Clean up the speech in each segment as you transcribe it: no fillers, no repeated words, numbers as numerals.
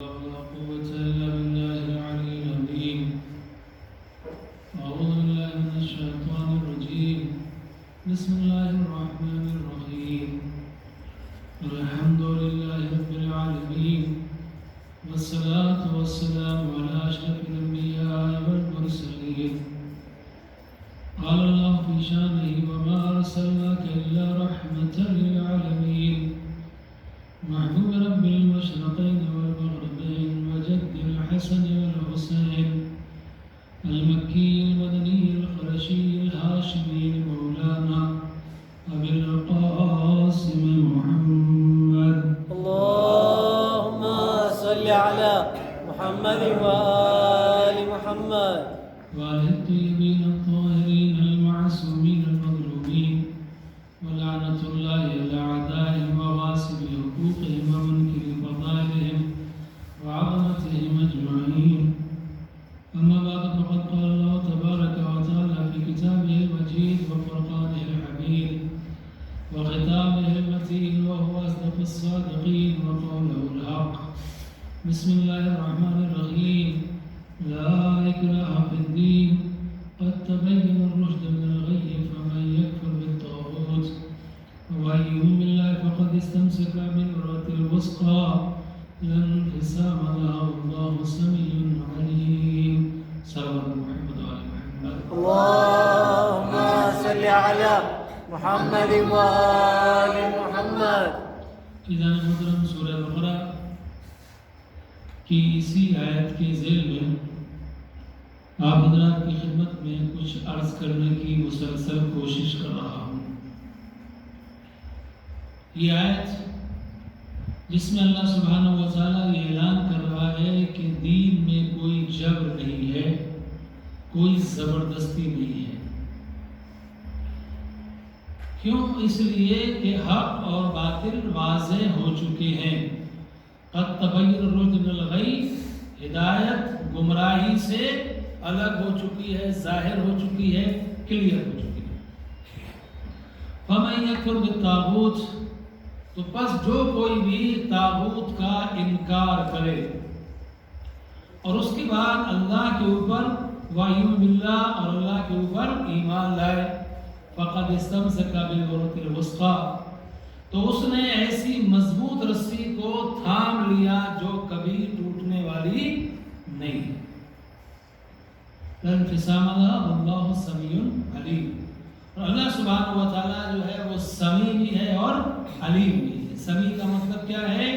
ولا قوة إلا بالله العلي العظيم. أعوذ بالله من الشيطان الرجيم. بسم الله الرحمن الرحيم. الحمد لله رب العالمين، والصلاة والسلام على أشرف الأنبياء والمرسلين. قال الله في شانه: وما أرسلناك إلا رحمة للعالمين. محبوب رب المشرقين والمغربين وجد الحسن والحسين، المكي المدني القرشي الهاشمي مولانا أبي القاسم محمد. اللهم صل على محمد وآل محمد وآل الطيبين الطاهرين المعصومين المظلومين، ولعنة الله على أعدائهم وغاصب حقوقهم ومنكر فضائلهم وعظمتهم أجمعين. أما بعد، فقد قال الله تبارك وتعالى في كتابه المجيد وفرقانه الحميد وختامه المتين، وهو أصدق الصادقين وقوله الحق. بسم الله الرحمن الرحيم. لا إكراه في الدين، قد تبين الرشد من الغي، فمن يكفر بالطاغوت ومن يؤمن بالله فقد استمسك بالعروة الوثقى لا انفصام لها، والله سميع عليم. صلى محمد وعلى محمد. اللهم صل على محمد وآل محمد. ایذان محترم، سورہ بقرہ کی اسی آیت کے ذیل میں آپ حضرات کی خدمت میں کچھ عرض کرنے کی مسلسل کوشش کر رہا ہوں. یہ آیت جس میں اللہ سبحانہ و تعالیٰ یہ اعلان کر رہا ہے کہ دین میں کوئی جبر نہیں ہے، کوئی زبردستی نہیں ہے. کیوں؟ اس لیے کہ حق اور باطل واضح ہو چکے ہیں. قد تبین الرشد من الغی، ہدایت گمراہی سے الگ ہو چکی ہے، ظاہر ہو چکی ہے، کلیئر ہو چکی ہے. فمن یکفر بالطاغوت، تو پس جو کوئی بھی طاغوت کا انکار کرے اور اس کے بعد اللہ کے اوپر وایؤمن باللہ اور اللہ کے اوپر ایمان لائے، فقد استمسک بالعروۃ الوثقی، تو اس نے ایسی مضبوط رسی کو تھام لیا جو کبھی ٹوٹنے والی نہیں ہے. لا انفصام لها واللہ سمیع علیم. اور اللہ سبحانہ و تعالیٰ جو ہے وہ سمیع بھی ہے اور علیم بھی ہے. سمیع کا مطلب کیا ہے؟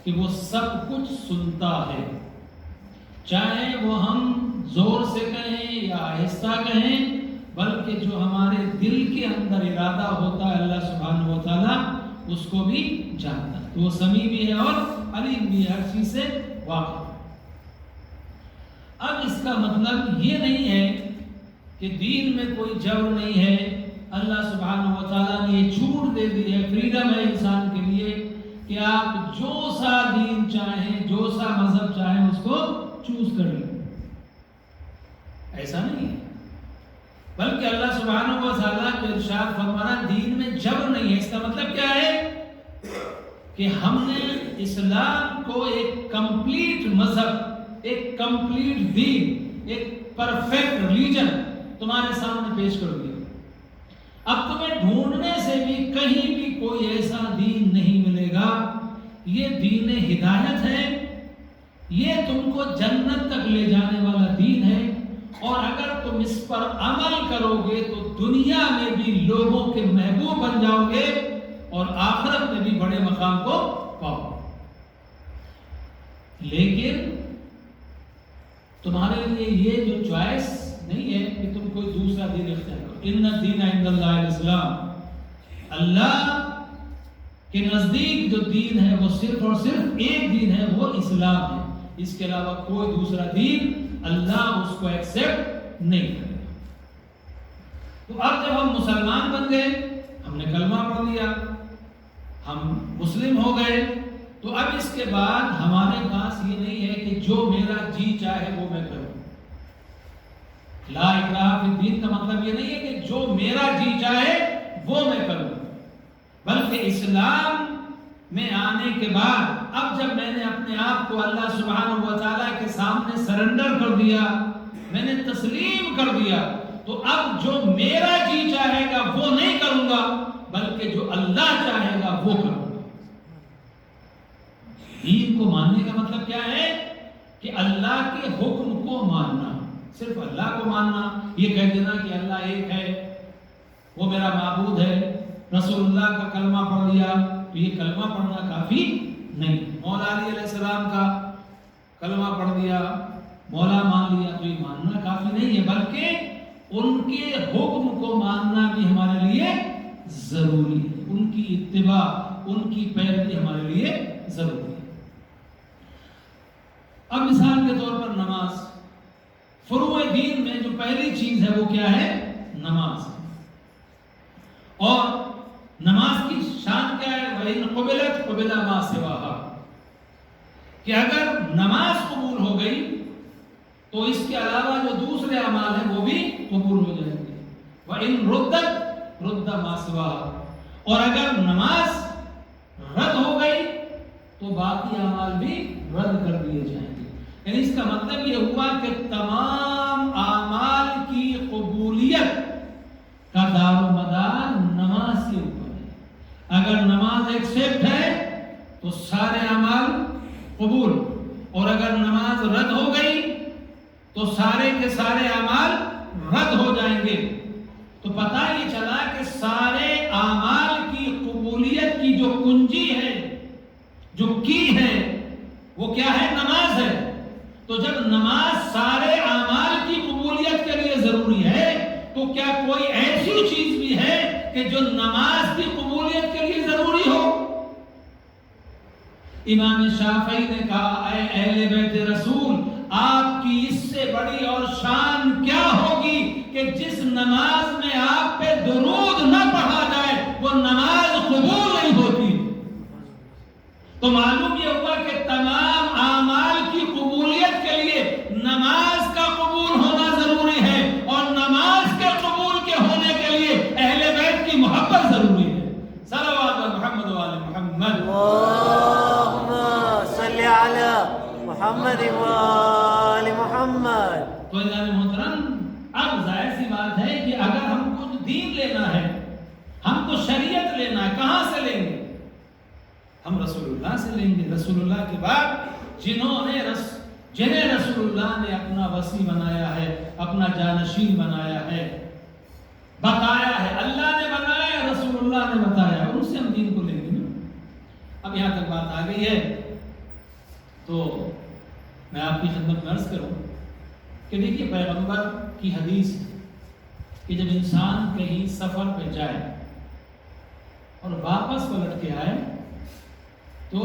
کہ وہ سب کچھ سنتا ہے، چاہے وہ ہم زور سے کہیں یا آہستہ کہیں، بلکہ جو ہمارے دل کے اندر ارادہ ہوتا ہے اللہ سبحانہ و تعالیٰ اس کو بھی جانتا ہے. تو وہ سمیع بھی ہے اور علیم بھی ہے، ہر چیز سے واقف. اب اس کا مطلب یہ نہیں ہے کہ دین میں کوئی جبر نہیں ہے. اللہ سبحانہ و تعالیٰ نے یہ چھوٹ دے دی ہے، فریڈم ہے انسان کے لیے کہ آپ جو سا دین چاہیں، جو سا مذہب چاہیں اس کو چوز کر لیں. ایسا نہیں ہے، بلکہ اللہ سبحانہ و تعالیٰ کا ارشاد فرمانا دین میں جبر نہیں ہے. اس کا مطلب کیا ہے؟ کہ ہم نے اسلام کو ایک کمپلیٹ مذہب، ایک کمپلیٹ دین، ایک پرفیکٹ ریلیجن تمہارے سامنے پیش کر دیا. اب تمہیں ڈھونڈنے سے بھی کہیں بھی کوئی ایسا دین نہیں ملے گا. یہ دین ہدایت ہے، یہ تم کو جنت تک لے جانے والا دین ہے، اور اگر تم اس پر عمل کرو گے تو دنیا میں بھی لوگوں کے محبوب بن جاؤ گے اور آخرت میں بھی بڑے مقام کو پاؤ گے. لیکن تمہارے لیے یہ جو چوائس نہیں ہے کہ تم کوئی دوسرا دین اختیار کرو. ان الدین عند اللہ الاسلام، اللہ کے نزدیک جو دین ہے وہ صرف اور صرف ایک دین ہے، وہ اسلام ہے. اس کے علاوہ کوئی دوسرا دین اللہ اس کو ایکسپٹ نہیں کرے گا. تو اب جب ہم مسلمان بن گئے، ہم نے کلمہ پڑھ لیا، ہم مسلم ہو گئے، تو اب اس کے بعد ہمارے پاس یہ نہیں ہے کہ جو میرا جی چاہے وہ میں کروں. لا اکراہ فی الدین کا مطلب یہ نہیں ہے کہ جو میرا جی چاہے وہ میں کروں، بلکہ اسلام میں آنے کے بعد اب جب میں نے اپنے آپ کو اللہ سبحانہ و تعالیٰ کے سامنے سرنڈر کر دیا، میں نے تسلیم کر دیا، تو اب جو میرا جی چاہے گا وہ نہیں کروں گا، بلکہ جو اللہ چاہے گا وہ کروں گا۔ دین کو ماننے کا مطلب کیا ہے؟ کہ اللہ کے حکم کو ماننا، صرف اللہ کو ماننا، یہ کہہ دینا کہ اللہ ایک ہے، وہ میرا معبود ہے، رسول اللہ کا کلمہ پڑھ لیا تو یہ کلمہ پڑھنا کافی نہیں، مولا علی علیہ السلام کا کلمہ پڑھ لیا، مولا مان لیا تو یہ ماننا کافی نہیں ہے، بلکہ ان کے حکم کو ماننا بھی ہمارے لیے ضروری ہے، ان کی اتباع، ان کی پیروی ہمارے لیے ضروری ہے۔ اب مثال کے طور پر نماز، فروع دین میں جو پہلی چیز ہے وہ کیا ہے؟ نماز۔ اور نماز کی شان کیا ہے؟ وَإِنْ قُبِلَتْ قُبِلَ مَا سِوَاهَا، کہ اگر نماز قبول ہو گئی تو اس کے علاوہ جو دوسرے اعمال ہیں وہ بھی قبول ہو جائیں گے۔ وَإِنْ رُدَّتْ رُدَّ مَا سِوَاهَا، اور اگر نماز رد ہو گئی تو باقی اعمال بھی رد کر دیے جائیں گے۔ یعنی اس کا مطلب یہ ہوا کہ تمام اعمال کی قبولیت کا دار و مدار نماز کے اوپر ہے۔ اگر نماز ایکسپٹ ہے تو سارے اعمال قبول، اور اگر نماز رد ہو گئی تو سارے کے سارے اعمال رد ہو جائیں گے۔ تو پتہ یہ چلا کہ سارے اعمال کی قبولیت کی جو کنجی ہے، جو کی ہے، وہ کیا ہے؟ نماز ہے۔ تو جب نماز سارے اعمال کی قبولیت کے لیے ضروری ہے تو کیا کوئی ایسی چیز بھی ہے کہ جو نماز کی قبولیت کے لیے ضروری ہو؟ امام شافعی نے کہا، اے اہل بیت رسول، آپ کی اس سے بڑی اور شان کیا ہوگی کہ جس نماز میں آپ پہ درود نہ پڑھا جائے وہ نماز قبول نہیں ہوتی۔ تو معلوم یہ ہوا کہ تمام اعمال کی قبولیت کے لیے نماز کا قبول ہونا ضروری ہے، اور نماز کے قبول کے ہونے کے لیے اہل بیت کی محبت ضروری ہے۔ صلوات محمد و آل محمد، اللہم صلی علی محمد و آل محمد۔ تو جناب محترم، اب ظاہر سی بات ہے کہ اگر ہم کو دین لینا ہے، ہم کو شریعت لینا ہے، کہاں سے لیں گے؟ ہم رسول اللہ سے لیں گے۔ رسول اللہ کے بعد جنہیں رسول اللہ نے اپنا وصی بنایا ہے، اپنا جانشین بنایا ہے، بتایا ہے، اللہ نے بنایا، رسول اللہ نے بتایا، ان سے ہم دین کو لیں گے۔ اب یہاں تک بات آ گئی ہے تو میں آپ کی خدمت میں عرض کروں کہ دیکھیے پیغمبر کی حدیث کہ جب انسان کہیں سفر پہ جائے اور واپس پلٹ کے آئے تو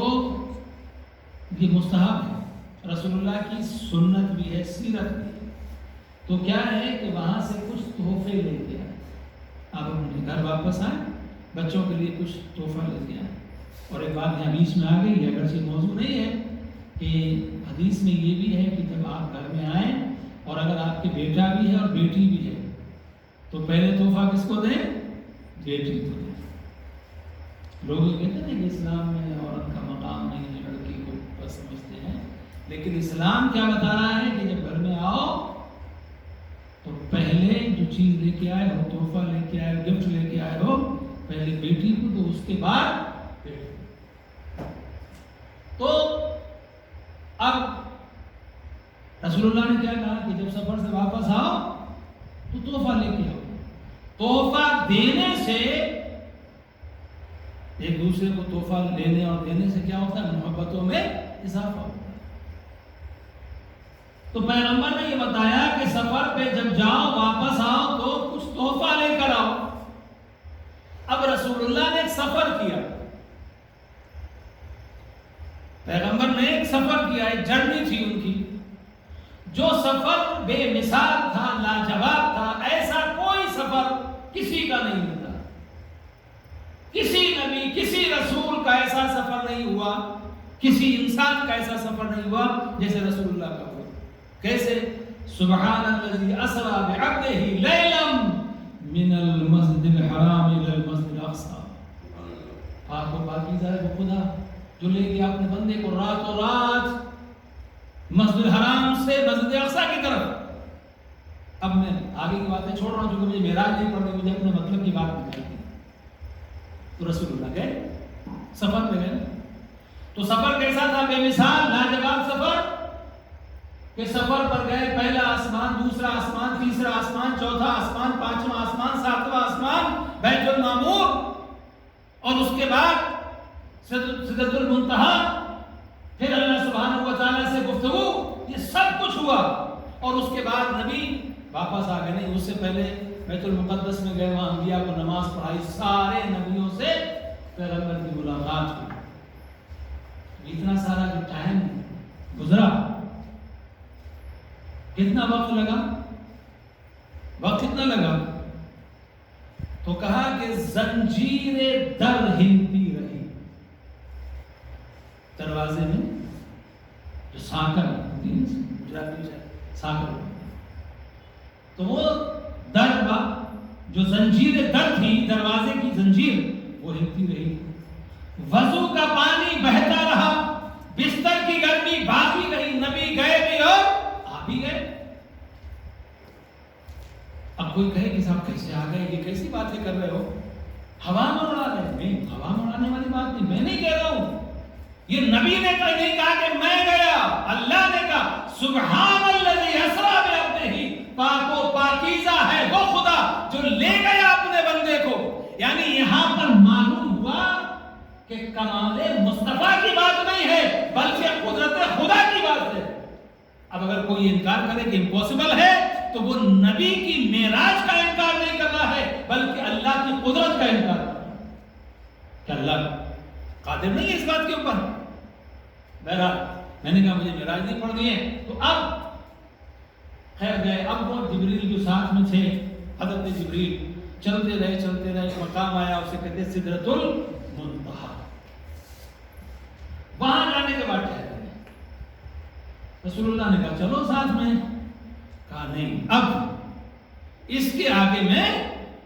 یہ مستحب ہے، رسول اللہ کی سنت بھی ہے، سیرت بھی ہے۔ تو کیا ہے کہ وہاں سے کچھ تحفے لے کے آئے، آپ اپنے گھر واپس آئے، بچوں کے لیے کچھ تحفہ لے کے آئے۔ اور ایک بات یہاں بیچ میں آ گئی ہے، اگرچہ موضوع نہیں ہے، کہ حدیث میں یہ بھی ہے کہ جب آپ گھر میں آئیں اور اگر آپ کے بیٹا بھی ہے اور بیٹی بھی ہے تو پہلے تحفہ کس کو دیں؟ بیٹی کو دیں۔ لوگ کہتے ہیں کہ اسلام میں عورت کا مقام نہیں ہے، لڑکی کو بس سمجھتے ہیں، لیکن اسلام کیا بتا رہا ہے کہ جب گھر میں آؤ تو پہلے جو چیز لے کے آئے ہو، تحفہ لے کے آئے، گفٹ لے کے آئے ہو، پہلے بیٹی کو تو اس کے بعد بیٹی۔ تو اب رسول اللہ نے کیا کہا کہ جب سفر سے واپس آؤ تو تحفہ لے کے آؤ۔ تحفہ دینے سے، ایک دوسرے کو تحفہ لینے اور دینے سے کیا ہوتا ہے؟ محبتوں میں اضافہ ہوتا ہے۔ تو پیغمبر نے یہ بتایا کہ سفر پہ جب جاؤ واپس آؤ تو کچھ تحفہ لے کر آؤ۔ اب رسول اللہ نے ایک سفر کیا، پیغمبر نے ایک سفر کیا، ایک جرنی تھی ان کی، جو سفر بے مثال تھا، لاجواب تھا، ایسا کوئی سفر کسی کا نہیں ملتا، کسی نبی، کسی رسول کا ایسا سفر نہیں ہوا، کسی انسان کا ایسا سفر نہیں ہوا جیسے رسول اللہ کا ہوا۔ کیسے؟ سبحان الذی اسری بعبدہ لیلا من المسجد الحرام الی المسجد الاقصی۔ پاک و پاکیزہ ہے وہ خدا جو لے گیا اپنے بندے کو راتوں رات مسجد الحرام سے مسجد اقصی کی طرف. اب میں آگے کی باتیں چھوڑ رہا ہوں کیونکہ مجھے معراج نہیں پڑھنی, مجھے اپنے مطلب کی بات نکالنی. تو رسول اللہ گئے سفر پہ گئے. تو سفر کیسا تھا؟ بے مثال لاجواب سفر. کہ سفر پر گئے, پہلا آسمان, دوسرا آسمان, تیسرا آسمان, چوتھا آسمان, پانچواں آسمان, ساتواں آسمان, بیت المعمور, اور اس کے بعد سدرۃ المنتہا, پھر اللہ سبحانہ و تعالیٰ سے گفتگو. یہ سب کچھ ہوا اور اس کے بعد نبی واپس آ گئے. نہیں, اس سے پہلے بیت المقدس میں گئے, وہاں انبیاء کو نماز پڑھائی, سارے نبیوں سے پیغمبر کی ملاقات ہوئی. اتنا سارا جو ٹائم گزرا, کتنا وقت لگا؟ وقت کتنا لگا؟ تو کہا کہ زنجیر در ہلتی رہی. دروازے میں جو سانکر گجراتی میں سانکر, تو وہ در جو زنجیر در تھی, دروازے کی زنجیر, وہ ہلتی رہی. وضو کا پانی بہتا رہا, بستر کی گرمی باقی رہی. نبی گئے بھی اور آ بھی گئے. اب کوئی کہے کہ صاحب کیسے آ گئے, یہ کیسی باتیں کر رہے ہو, ہوا میں اڑا رہے. نہیں, ہوا میں اڑانے والی بات نہیں, میں نہیں کہہ رہا ہوں. یہ نبی نے نہیں کہا کہ میں گیا, اللہ نے کہا سبحان الذی اسری بعبدہ, پاک و پاکیزہ ہے وہ خدا جو لے گیا اپنے بندے کو. یعنی یہاں پر معلوم ہوا کہ کمال مصطفیٰ کی بات نہیں ہے بلکہ قدرت خدا کی بات ہے. اب اگر کوئی انکار کرے کہ امپوسیبل ہے تو وہ نبی کی معراج کا انکار نہیں کر رہا ہے بلکہ اللہ کی قدرت کا انکار کر رہا ہے کہ اللہ قادر نہیں ہے اس بات کے اوپر. بہرحال میں نے کہا مجھے معراج نہیں پڑھنی ہے. تو اب خیر گئے. اب وہ جبریل جو ساتھ میں تھے, حضرت جبریل, چلتے رہے, مقام آیا, اسے کہتے سدرۃ المنتہا. وہاں جانے کے بعد ٹھہرے. رسول اللہ نے کہا چلو ساتھ میں. کہا نہیں, اب اس کے آگے میں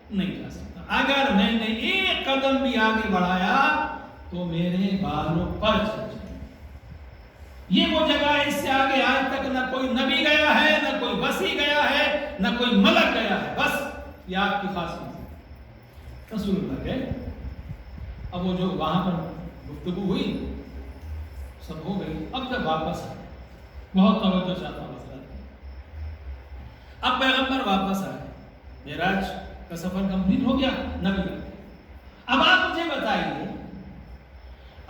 نہیں جا سکتا. اگر میں نے ایک قدم بھی آگے بڑھایا تو میرے بالوں پر چل جائے. یہ وہ جگہ ہے, اس سے آگے آج تک نہ کوئی نبی گیا ہے, نہ کوئی وصی گیا ہے, نہ کوئی ملک گیا ہے. بس یہ آپ کی خاصیت ہے. رسول اللہ گئے. اب وہ جو وہاں پر گفتگو ہوئی سب ہو گئی. اب جب واپس آئے, بہت توجہ چاہتا ہوں مسئلہ. اب پیغمبر واپس آئے, معراج کا سفر کمپلیٹ ہو گیا, نبی. اب آپ مجھے بتائیے,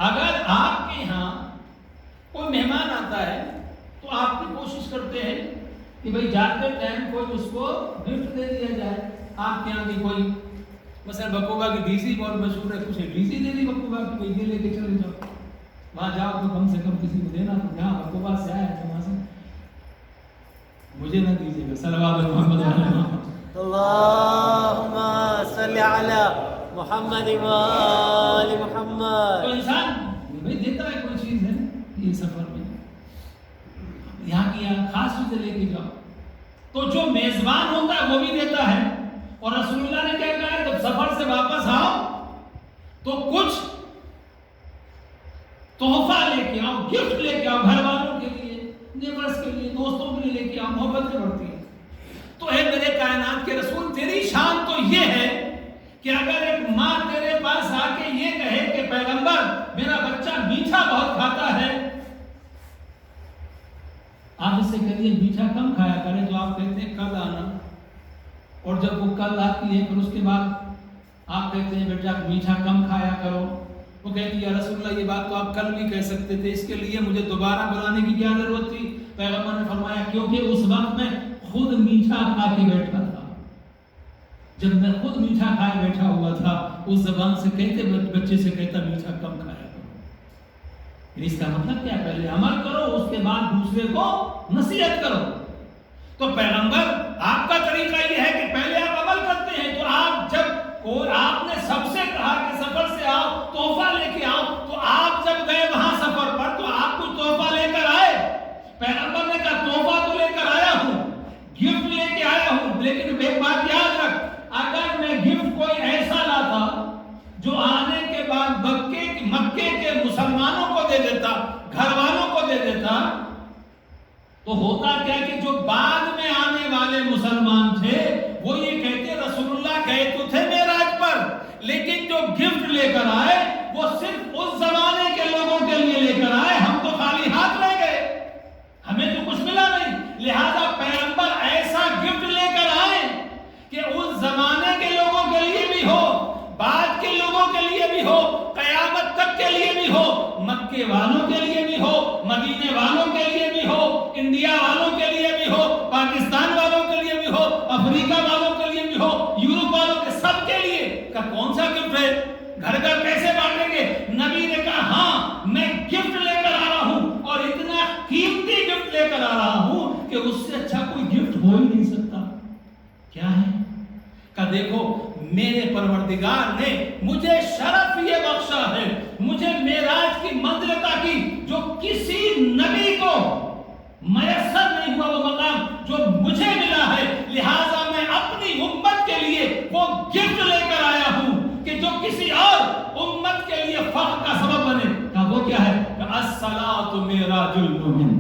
اگر آپ کے یہاں کوئی مہمان آتا ہے تو آپ کی کوشش کرتے ہیں کہ بھئی جاتے ٹائم کوئی اس کو گفٹ دے دیا جائے. آپ کے یہاں کی کوئی مثلا بکوبا کی ڈی سی بہت مشہور ہے, کچھ ڈی سی دے دی بکوبا کی, بھئی یہ لے کے چلے جاؤ. وہاں جاؤ تو کم سے کم کسی کو دینا, تو جہاں بکوبا سے آیا ہے وہاں سے مجھے نہ دیجیے گا. صلوات محمد اللہم صلی علی محمد و آل محمد. تو انسان بھئی دیتا ہے کوئی چیز ہے یہ سفر میں, یہاں کی خاص چیزیں لے کے جاؤ. تو جو میزبان ہوتا ہے وہ بھی دیتا ہے. اور رسول اللہ نے کیا کہا ہے, جب سفر سے واپس آؤ تو کچھ تحفہ لے کے آؤ, گفٹ لے کے آؤ, گھر والوں کے لیے, نیبرز کے لیے, دوستوں کے لیے لے کے آؤ. محبتیں بڑھتی ہیں. تو اے میرے کائنات کے رسول, تیری شان تو یہ ہے کہ اگر ایک ماں تیرے پاس آ کے یہ کہے کہ پیغمبر میرا بچہ میٹھا بہت کھاتا ہے, آپ اس سے کہتے ہیں میٹھا کم کھایا کرے, تو آپ کہتے ہیں کل آنا. اور جب وہ کل آتی ہے پھر اس کے بعد آپ کہتے ہیں بیٹا میٹھا کم کھایا کرو. وہ کہتی ہے یا رسول اللہ یہ بات تو آپ کل بھی کہہ سکتے تھے, اس کے لیے مجھے دوبارہ بلانے کی کیا ضرورت تھی؟ پیغمبر نے فرمایا کیونکہ اس وقت میں خود میٹھا کھا کے بیٹھا تھا. جب میں خود میٹھا کھائے بیٹھا ہوا تھا, اس زبان سے کہتے بچے سے کہتا میٹھا کم کھایا کرو. اس کا مطلب کیا, پہلے عمل کرو اس کے بعد دوسرے کو نصیحت کرو. تو پیغمبر آپ کا طریقہ یہ ہے کہ پہلے آپ عمل کرتے ہیں. تو آپ جب آپ نے سب سے کہا کہ سفر سے آؤ تحفہ لے کے آؤ, تو آپ جب گئے وہاں سفر پر تو آپ کو تحفہ لے کر آئے. پیغمبر نے کہا تحفہ تو لے کر آیا ہوں, گفٹ لے کے آیا ہوں, لیکن ایک بات یاد رکھ, اگر میں گفٹ کوئی ایسا لاتا جو آنے کے بعد مکے کے مسلمانوں کو تو ہوتا کیا کہ جو بعد میں آنے والے مسلمان تھے وہ یہ کہتے رسول اللہ گئے تو تھے معراج پر، لیکن جو گفٹ لے کر آئے وہ صرف اس زمانے کے لوگوں کے لیے لے کر آئے، ہم تو خالی ہاتھ رہ گئے، ہمیں تو کچھ ملا نہیں۔ لہذا پیغمبر ایسا گفٹ لے کر آئے کہ اس زمانے کے لوگوں کے لیے بھی ہو، بعد کے لوگوں کے لیے بھی ہو، قیامت تک کے لیے بھی ہو، مکے والوں کے لیے بھی ہو، مدینے والوں کے لیے بھی ہو، انڈیا والوں کے لیے بھی ہو، پاکستان والوں کے لیے بھی ہو، افریقہ والوں کے لیے بھی ہو، یورپ والوں کے سب کے لیے کا کون سا گفٹ ہے؟ گھر گھر پیسے بانٹیں گے؟ نبی نے کہا ہاں میں گفٹ لے کر آ رہا ہوں، اور اتنا قیمتی گفٹ لے کر آ رہا ہوں کہ اس سے اچھا کوئی گفٹ ہو ہی نہیں سکتا۔ کیا ہے؟ کہ دیکھو میرے پروردگار نے مجھے شرف یہ بخشا ہے، مجھے معراج کی منزل عطا کی جو کسی نبی کو میسر نہیں ہوا، وہ مقام جو مجھے ملا ہے، لہٰذا میں اپنی امت کے لیے وہ گفٹ لے کر آیا ہوں کہ جو کسی اور امت کے لیے فخر کا سبب بنے۔ کہ وہ کیا ہے؟ کہ الصلاۃ معراج المومن،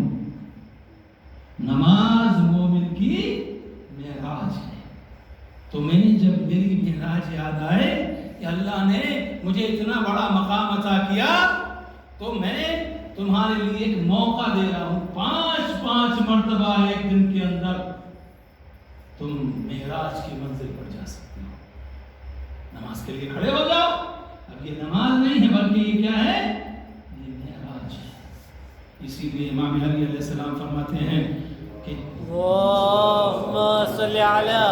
نماز مومن کی معراج ہے۔ تو میں نے جب میری معراج یاد آئے کہ اللہ نے مجھے اتنا بڑا مقام عطا کیا، تو میں تمہارے لیے ایک موقع دے رہا ہوں، 5 مرتبہ ایک دن کے اندر تم معراج کی منزل پر جا سکتے ہو۔ نماز کے لیے کھڑے ہو جاؤ۔ اب یہ نماز نہیں ہے بلکہ یہ کیا ہے؟ یہ معراج ہے۔ اسی لیے امام علی علیہ السلام فرماتے ہیں کہ اللہم صلی علی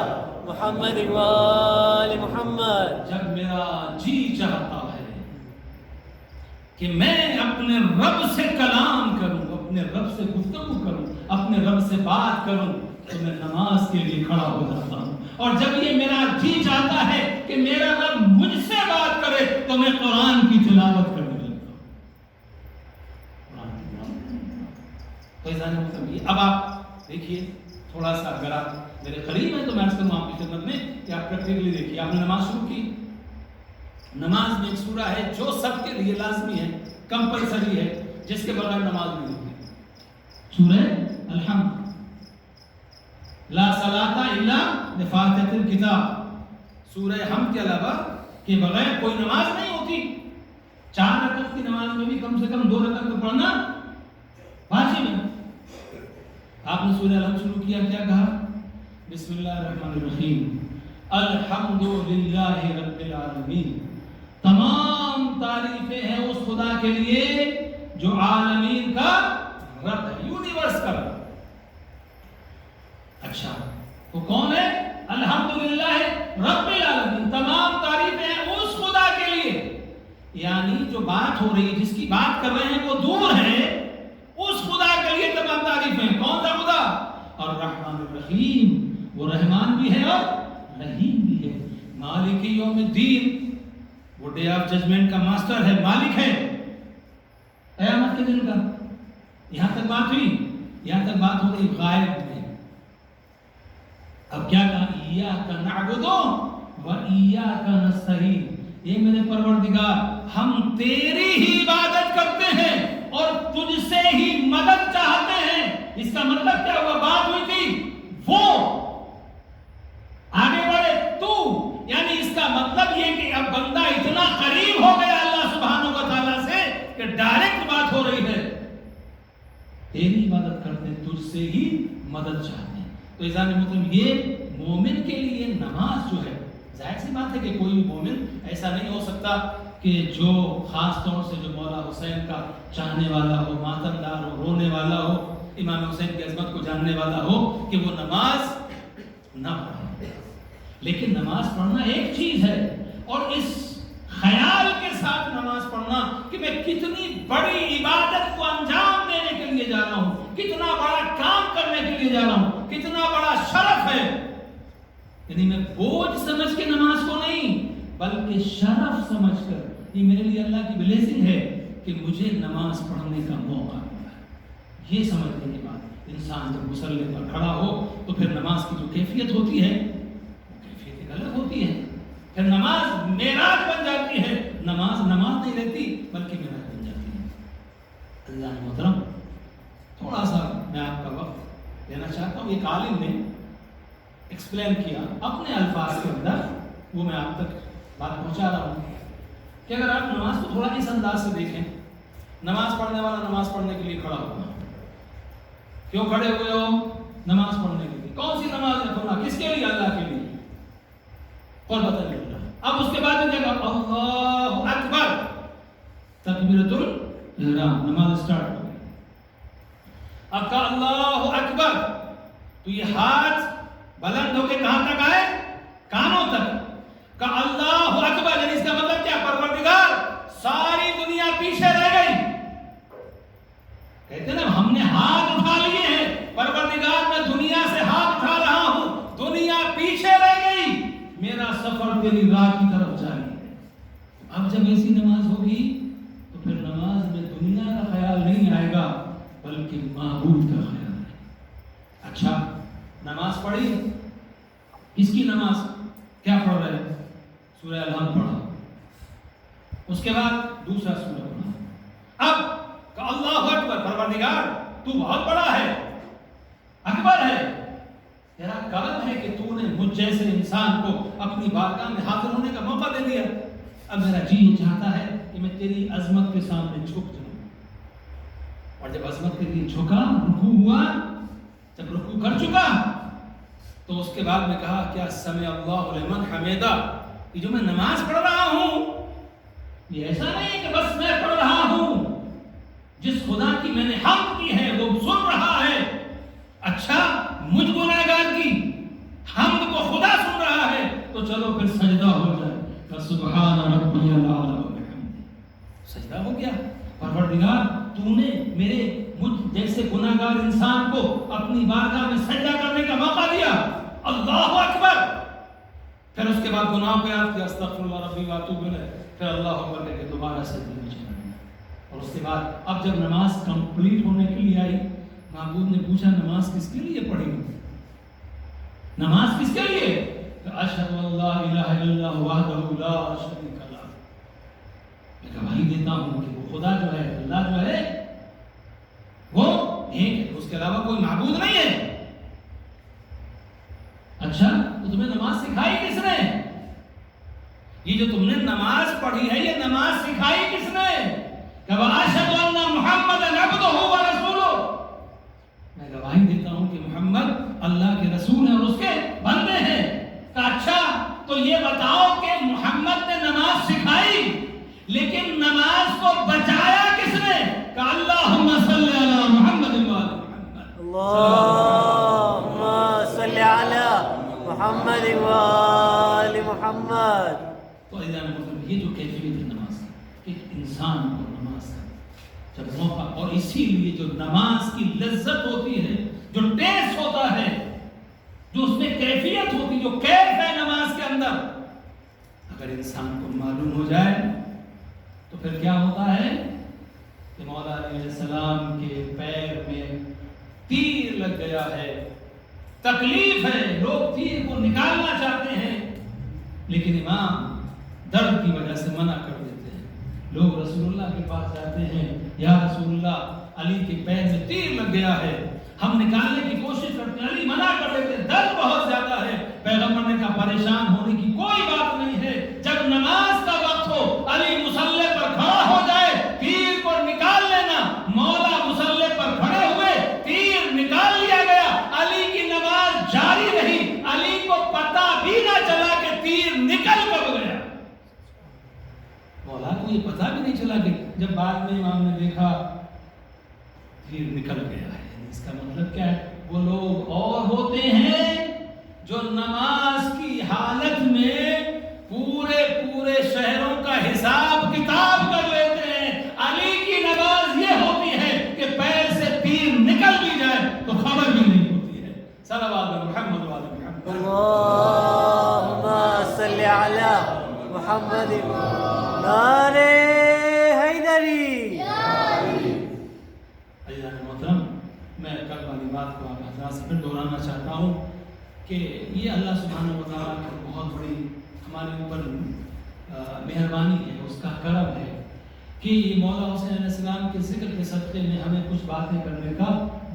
محمد وآل محمد، جب میرا جی چاہتا ہے کہ میں اپنے رب سے کلام کروں، اپنے رب سے گفتگو کروں، اپنے رب سے بات کروں، تو میں نماز کے لیے کھڑا ہو جاتا ہوں۔ اور جب یہ میرا جی چاہتا ہے کہ میرا رب مجھ سے بات کرے تو میں قرآن کی تلاوت کرنے لگتا ہوں۔ قرآن کی تلاوت کرنے لگتا ہوں۔ تو اس مطلب یہ اب آپ دیکھیے تھوڑا سا، اگر آپ میرے قریب ہیں تو میں عرض کروں آپ کی خدمت میں کہ آپ پریکٹیکلی دیکھیے، آپ نے نماز شروع کی۔ نماز میں ایک سورہ ہے جو سب کے لیے لازمی ہے، کمپلسری ہے، جس کے بغیر نماز نہیں ہوتی، سورہ الحمد، لا صلاۃ الا بفاتحۃ الکتاب۔ سورہ حمد کے علاوہ کے بغیر کوئی نماز نہیں ہوتی۔ 4 رکعت کی نماز میں بھی کم سے کم 2 رکعت تو پڑھنا واجب ہے۔ آپ نے سورہ الحمد شروع کیا، کیا کہا؟ بسم اللہ الرحمن الرحیم، الحمدللہ رب العالمین، تمام تعریفیں ہیں اس خدا کے لیے جو عالمین کا رب ہے، یونیورس کا رب۔ اچھا وہ کون ہے؟ الحمدللہ رب العالمین، تمام تعریفیں ہیں اس خدا کے لیے، یعنی جو بات ہو رہی ہے، جس کی بات کر رہے ہیں وہ دور ہے، اس خدا کے لیے تمام تعریفیں۔ کون سا خدا؟ اور رحمان الرحیم، وہ رحمان بھی ہے اور رحیم بھی ہے۔ مالک یوم الدین، وہ ڈے آف ججمنٹ کا ماسٹر ہے، مالک ہے قیامت کے دن کا۔ یہاں تک بات ہوئی، یہاں تک بات ہو رہی غائب میں۔ اب کیا کہا؟ ایاک نعبد و ایاک نستعین، یہ میرے پروردگار ہم تیری ہی عبادت کرتے ہیں اور تجھ سے ہی مدد چاہتے ہیں۔ اس کا مطلب کیا ہوا؟ بات ہوئی تھی وہ آگے بڑھے تو، یعنی اس کا مطلب یہ کہ اب بندہ اتنا قریب ہو گیا اللہ سبحانہ و تعالیٰ سے کہ ڈائریکٹ بات ہو رہی ہے، تیری عبادت کرتے ہیں، تجھ سے ہی مدد چاہتے ہیں۔ تو اس مطلب یہ مومن کے لیے نماز جو ہے، ظاہر سی بات ہے کہ کوئی بھی مومن ایسا نہیں ہو سکتا کہ جو خاص طور سے جو مولا حسین کا چاہنے والا ہو، ماتم دار ہو، رونے والا ہو، امام حسین کی عظمت کو جاننے والا ہو، کہ وہ نماز نہ پڑھے۔ لیکن نماز پڑھنا ایک چیز ہے، اور اس خیال کے ساتھ نماز پڑھنا کہ میں کتنی بڑی عبادت کو انجام دینے کے لیے جا رہا ہوں، کتنا بڑا کام کرنے کے لیے جا رہا ہوں، کتنا بڑا شرف ہے، یعنی میں بوجھ سمجھ کے نماز کو نہیں بلکہ شرف سمجھ کر، یہ میرے لیے اللہ کی بلیسنگ ہے کہ مجھے نماز پڑھنے کا موقع ملا ہے۔ یہ سمجھنے کے بعد انسان جب مصلی پر کھڑا ہو تو پھر نماز کی جو کیفیت ہوتی ہے وہ کیفیت ایک الگ ہوتی ہے، پھر نماز معراج بن جاتی ہے، نماز نہیں رہتی بلکہ معراج بن جاتی ہے۔ اللہ محترم، تھوڑا سا میں آپ کا وقت دینا چاہتا ہوں. ایک عالم نے ایکسپلین کیا اپنے الفاظ کے اندر, وہ میں آپ تک بات پہنچا رہا ہوں کہ اگر آپ نماز کو تھوڑا اس انداز سے دیکھیں, نماز پڑھنے والا نماز پڑھنے کے لیے کھڑا ہوا, کیوں کھڑے ہوئے ہو؟ نماز پڑھنے کے لیے. کون سی نماز ہے پڑھنا؟ کس کے لیے؟ اللہ کے لیے. اور بتا نہیں. اب اس کے بعد جب اللہ اکبر, تکبیرۃ الاحرام, نماز سٹارٹ ہو گئی. اب کہا اللہ اکبر, تو یہ ہاتھ بلند ہو کے کہاں تک آئے؟ کانوں تک. کہا اللہ اکبر, یعنی اس کا مطلب کیا؟ پروردگار ساری دنیا پیچھے رہ گئی. کہتے ہیں نا ہم نے ہاتھ اٹھا لیے ہیں, پروردگار میں دنیا سے ہاتھ اٹھا رہا ہوں, دنیا پیچھے رہ گئی, میرا سفر تیری راہ کی طرف جاری ہے. اب جب ایسی نماز ہوگی تو پھر نماز میں دنیا کا خیال نہیں آئے گا بلکہ معبود کا خیال ہے. اچھا, نماز پڑھی, اس کی نماز کیا پڑھ رہے ہیں؟ سورہ الحمد پڑھا, اس کے بعد دوسرا سورہ پڑھا. اب کہ اللہ اکبر, پروردگار تو بہت بڑا ہے, اکبر ہے, تیرا کرم ہے کہ تو نے مجھ جیسے انسان کو اپنی بارگاہ میں حاضر ہونے کا موقع دے دیا. اب میرا جی یہ چاہتا ہے کہ میں تیری عظمت کے سامنے جھک جاؤں. اور جب عظمت کے لیے جھکا, رکوع ہوا, جب رکوع کر چکا تو اس کے بعد میں کہا کیا سمع اللہ لمن حمیدہ, یہ جو میں نماز پڑھ رہا ہوں یہ ایسا نہیں کہ بس میں پڑھ رہا ہوں, جس خدا کی میں نے حمد کی ہے وہ سن رہا ہے. اچھا, مجھ گناہگار کی حمد کو خدا سن رہا ہے تو چلو پھر سجدہ ہو جائے. سبحان ربی الاعلی وبحمدہ, سجدہ ہو گیا. پروردگار تو نے مجھ جیسے گناہگار انسان کو اپنی بارگاہ میں سجدہ کرنے کا موقع دیا. اللہ اکبر. پھر اس کے بعد گناہ کو یاد کیا, استغفر اللہ ربی واتوب الیہ, پھر اللہ اکبر کہہ کے دوبارہ سجدے میں چلا گیا. اور اس کے بعد اب جب نماز کمپلیٹ ہونے کے لیے آئی, معبود نے پوچھا نماز کس کے لیے پڑھی؟ نماز کس کے لیے؟ اشہد ان لا الہ الا اللہ وحدہ لا شریک لہ. میں گواہی دیتا ہوں کہ وہ خدا جو ہے, اللہ جو ہے وہ ایک ہے, اس کے علاوہ کوئی معبود نہیں ہے. اچھا, تو تمہیں نماز سکھائی کس نے؟ یہ جو تم نے نماز پڑھی ہے یہ نماز سکھائی کس نے؟ کہ وَأَشْهَدُ أَنَّ مُحَمَّدًا عَبْدُهُ وَرَسُولُهُ, میں گواہی دیتا ہوں کہ محمد اللہ کے رسول ہیں اور اس کے بندے ہیں. کہ اچھا, تو یہ بتاؤ کہ محمد نے نماز سکھائی لیکن نماز کو بچایا کس نے؟ کہ اللہم صلی علی محمد وآل محمد, اللہم صلی علی محمد وآل محمد. تو یہ جو کیفیت ہے نماز کی, ایک انسان کو نماز کا جب موقع, اور اسی لیے جو نماز کی لذت ہوتی ہے, جو ٹیسٹ ہوتا ہے, جو اس میں کیفیت ہوتی, جو کیف ہے نماز کے اندر, اگر انسان کو معلوم ہو جائے تو پھر کیا ہوتا ہے کہ مولا علیہ السلام کے پیر میں تیر لگ گیا ہے, تکلیف ہے, لوگ تیر کو نکالنا چاہتے ہیں لیکن امام درد کی وجہ سے منع کر دیتے ہیں. لوگ رسول اللہ کے پاس جاتے ہیں, یا رسول اللہ علی کے پیر میں تیر لگ گیا ہے, ہم نکالنے کی کوشش کرتے ہیں, علی منع کر دیتے ہیں, درد بہت زیادہ ہے. پیغمبر نے کہا پریشان ہونے کی کوئی بات نہیں ہے, جب نماز کا وقت ہو علی مصلی پر کھڑا ہو جائے, تیر کو نکال لینا. مولا مصلی پر کھڑے ہوئے, تیر نکال لیا گیا, علی کی نماز جاری رہی, علی کو پتہ بھی نہ چلا کہ تیر نکل کب گیا. مولا کو یہ پتہ بھی نہیں چلا کہ جب بعد میں امام نے دیکھا تیر نکل گیا ہے. اس کا مطلب کیا ہے؟ وہ لوگ اور ہوتے ہیں جو نماز کی حالت میں پورے شہروں کا حساب کتاب کر لیتے ہیں. علی کی نماز یہ ہوتی ہے کہ پیر سے تیر نکل بھی جائے تو خبر بھی نہیں ہوتی ہے. صلوات محمد وعلی محمد. اللہم صلی علی محمد. نعرہ حیدری. عزیزان محترم, میں کل والی بات کو آپ حضرات سے پھر دہرانا چاہتا ہوں کہ یہ اللہ سبحانہ و تعالیٰ کی بہت بڑی ہمارے اوپر مہربانی ہے, اس کا کرم ہے کہ یہ مولا حسین علیہ السلام کے ذکر کے صدقے میں ہمیں کچھ باتیں کرنے کا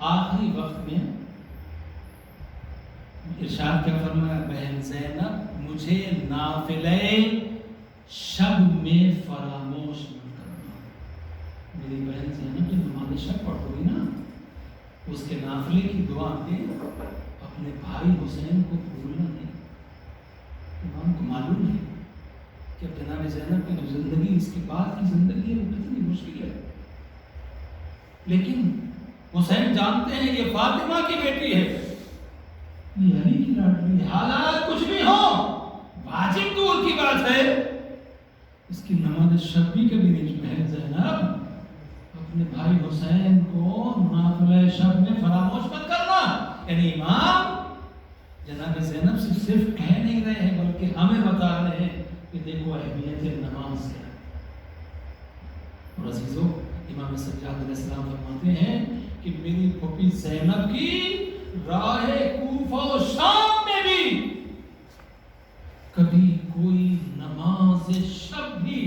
آخری وقت میں ارشاد کیا فرمایا؟ بہن زینب مجھے نافلہ شب میں فراموش مت کرنا. میری بہن زینب جو نماز شب پڑھو گی نا، اس کے نافلے کی دعا دے اپنے بھائی حسین کو بھولنا نہیں. امام کو معلوم ہے کہ اب جناب زینب کی جو زندگی اس کے بعد کی زندگی ہے وہ کتنی مشکل ہے، لیکن حسین جانتے ہیں یہ فاطمہ کی بیٹی ہے، یہ علی کی لاڈلی ہے. حالات کچھ بھی ہو، واجب دور کی بات ہے، اس کی نماز شب بھی کبھی نہیں چھوڑے. زینب اپنے بھائی حسین کو نافلہ شب میں فراموش مت کرنا. یعنی امام جناب زینب سے صرف کہہ نہیں رہے ہیں بلکہ ہمیں بتا رہے ہیں کہ دیکھو اہمیت نماز ہے. اور عزیزو، امام سجاد علیہ السلام فرماتے ہیں کہ میری پھوپھی زینب کی راہ کوفہ و شام میں بھی کبھی کوئی نماز شب بھی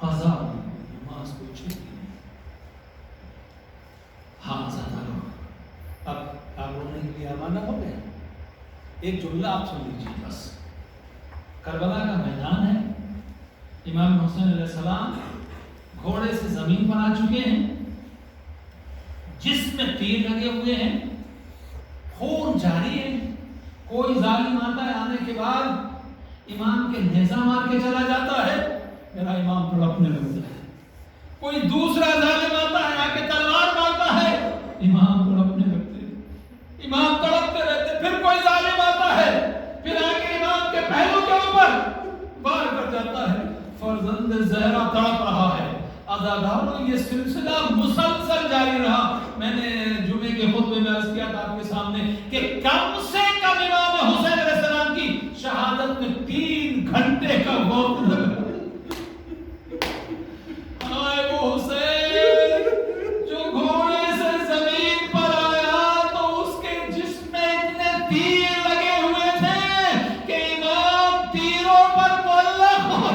قضا نہیں ہوئی، نماز کو چھوٹی نہیں. ہاں زیادہ اب آپ رونے کے لیے آمادہ ہو گئے. ایک جملہ آپ سن لیجیے بس. کربلا کا میدان ہے، امام حسین علیہ السلام گھوڑے سے زمین پر آ چکے ہیں، جسم میں تیر لگے ہوئے ہیں، خون جاری ہے. کوئی ظالم آتا ہے، آنے کے بعد امام کے نیزہ مار کے چلا جاتا ہے، میرا امام تڑپنے لگتا ہے. کوئی دوسرا ظالم آتا ہے، آ کے تلوار مارتا ہے، امام تڑپنے لگتے ہیں، امام تڑپتے رہتے. پھر کوئی ظالم آتا ہے، پھر آ کے امام کے پہلو کے اوپر وار کر جاتا ہے. فرزند زہرا تڑپ رہا ہے. عزاداروں یہ سلسلہ مسلسل جاری رہا. میں نے جمعے کے خطبے میں عرض کیا تھا آپ کے سامنے کہ کم سے کم امام حسین علیہ السلام کی شہادت میں 3 گھنٹے کا وقت لگا. آئے وہ حسین جو گھوڑے سے زمین پر آیا تو اس کے جسم میں اتنے تیر لگے ہوئے تھے کہ امام تیروں پر معلق ہو.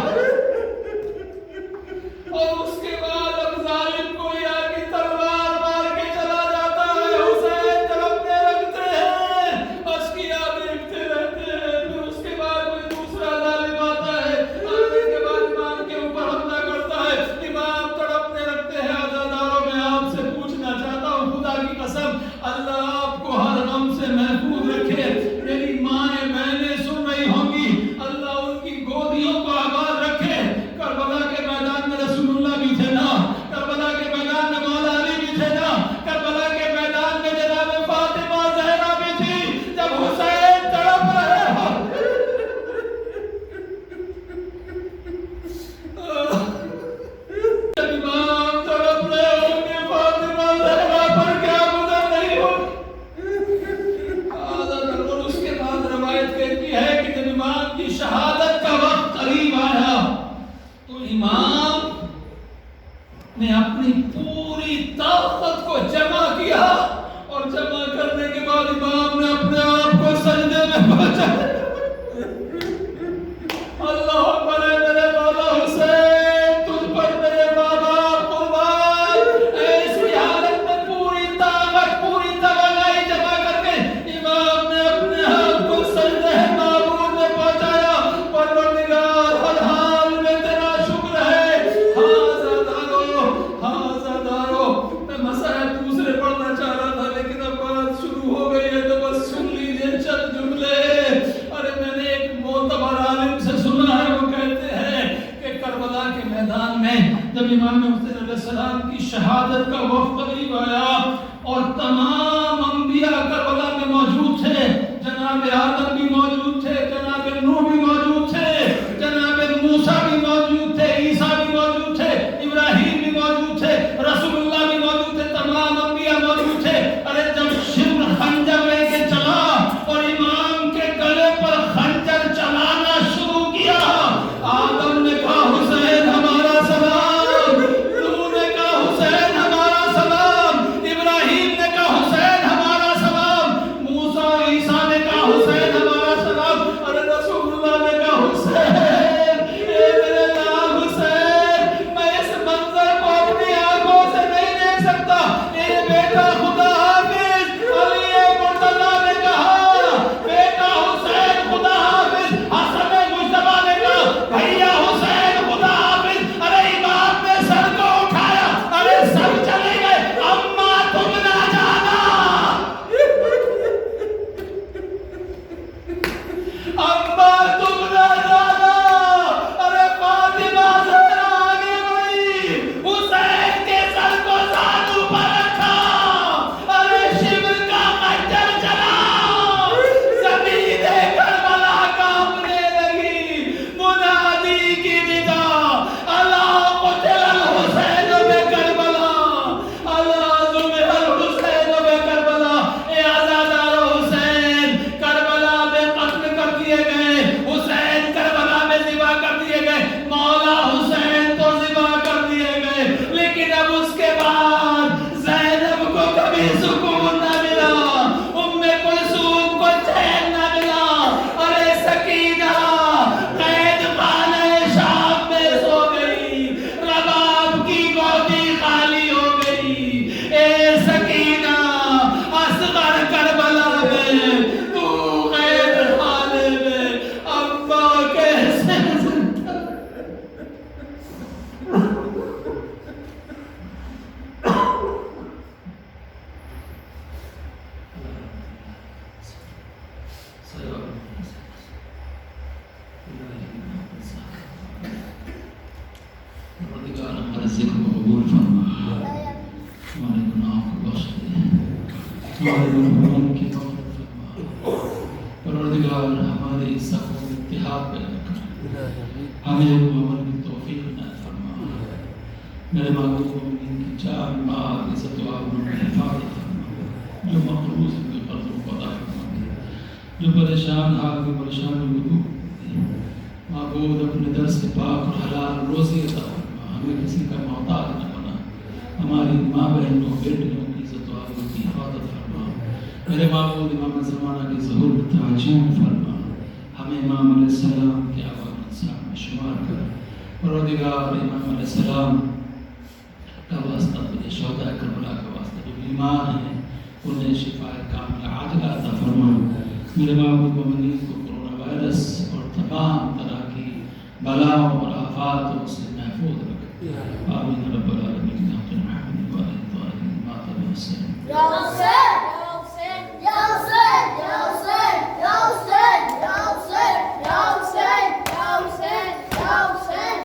اور اس کے بعد اب ظالم کوئی آگے تلوار مار کے چلا جاتا ہے، حسین تڑپنے لگتے ہیں، اشکیا دیکھتے رہتے ہیں. پھر اس کے بعد کوئی دوسرا ظالم آتا ہے، آنے کے بعد امام کے اوپر حملہ کرتا ہے، امام تڑپنے لگتے ہیں. عزاداروں میں آپ سے پوچھنا چاہتا ہوں، خدا کی قسم اللہ آپ کو ہر غم سے محفوظ رکھے. میری مائیں بہنیں سن رہی ہوں گی، اللہ ان کی گودیوں کو آباد رکھے. کربلا کے میدان میں رسول اللہ بھی تھے نا، کربلا کے میدان میں مولا علی بھی تھے نا، کربلا کے میدان میں جناب فاطمہ زہرا بھی تھی. جب حسین تڑپ رہے ہو، جب امام تڑپ رہے ہوں گے، فاطمہ زہرا پر کیا گزر نہیں ہوگی. اور اس کے بعد روایت کہتی ہے کہ جب امام کی شہادت کا وقت قریب آیا تو امام نے اپنی پوری طاقت کو جمع کیا، اور جمع کرنے کے بعد امام نے اپنے آپ کو سجدے میں پہنچا. اللہ اکبر ہے میرے مولا حسین، تجھ پر میرے ماں باپ قربان. ایسی حالت میں پوری طاقت پوری توانائی جمع کر کے امام نے اپنے آپ کو سجدے معبود میں پہنچایا. پروردگار ہر حال میں تیرا شکر ہے. ہاں زادارو، میں مسئلہ دوسرے پڑھنا چاہ رہا تھا لیکن اب بات شروع ہو گئی ہے تو بس سن لیجئے چند جملے. ارے میں نے ایک معتبر عالم سے سنا ہے، وہ کہتے ہیں کہ کربلا کے میدان میں جب امام حسین علیہ السلام کی شہادت کا وقت قریب آیا اور تمام انبیاء کربلا میں موجود تھے، جناب آدم بھی موجود تھے، جناب نوح بھی موجود تھے، جناب موسیٰ بھی موجود تھے، عیسیٰ بھی موجود تھے، ابراہیم بھی موجود تھے، رسول اللہ بھی موجود تھے، تمام انبیاء موجود تھے. ارے جب شمر خنجر لے کے چلا اور امام کے گلے پر خنجر چلانا شروع کیا، آدم نے کہا حسین ہمارا سلام، نوح نے کہا حسین ہمارا سلام، ابراہیم نے کہا حسین ہمارا سلام، موسیٰ عیسیٰ نے کہا حسین ذکر کو قبول فرما، ہمارے گناہوں کو بخش دے، ہمارے گناہوں کی مغفرت فرما، پروردگار ہمارے صف و اتحاد پیدا کر، ہمیں عمل کی توفیق عنایت فرما، میرے معبود مومنین کی جان مال عزت و آبرو میں حفاظت فرما، جو مقروض ان کے قرضوں کو ادا فرما، جو پریشان حال کی پریشانی کو دور دے، معبود اپنے در سے پاک اور حلال روزی عطا فرما، ہمیں کسی کا محتاج نہ بنا، ہماری ماں بہنوں بیٹیوں کی عزت و آبرو کی حفاظت فرما، میرے معبود امام زمانہ کی ظہور میں تعظیم فرما، ہمیں امام علیہ السلام کے آباء انصار میں شمار کر، پروردگار امام علیہ السلام کا واسطہ تجھے شہداء کربلا کا واسطہ جو بیمار ہیں انہیں شفاء کاملہ عاجلہ عطا فرما، میرے معبود مومنین کو کرونا وائرس اور تمام طرح کی بلاؤں اور آفاتوں سے محفوظ رکھ، آمین رب العالمین، محمد و علیہ وسلم۔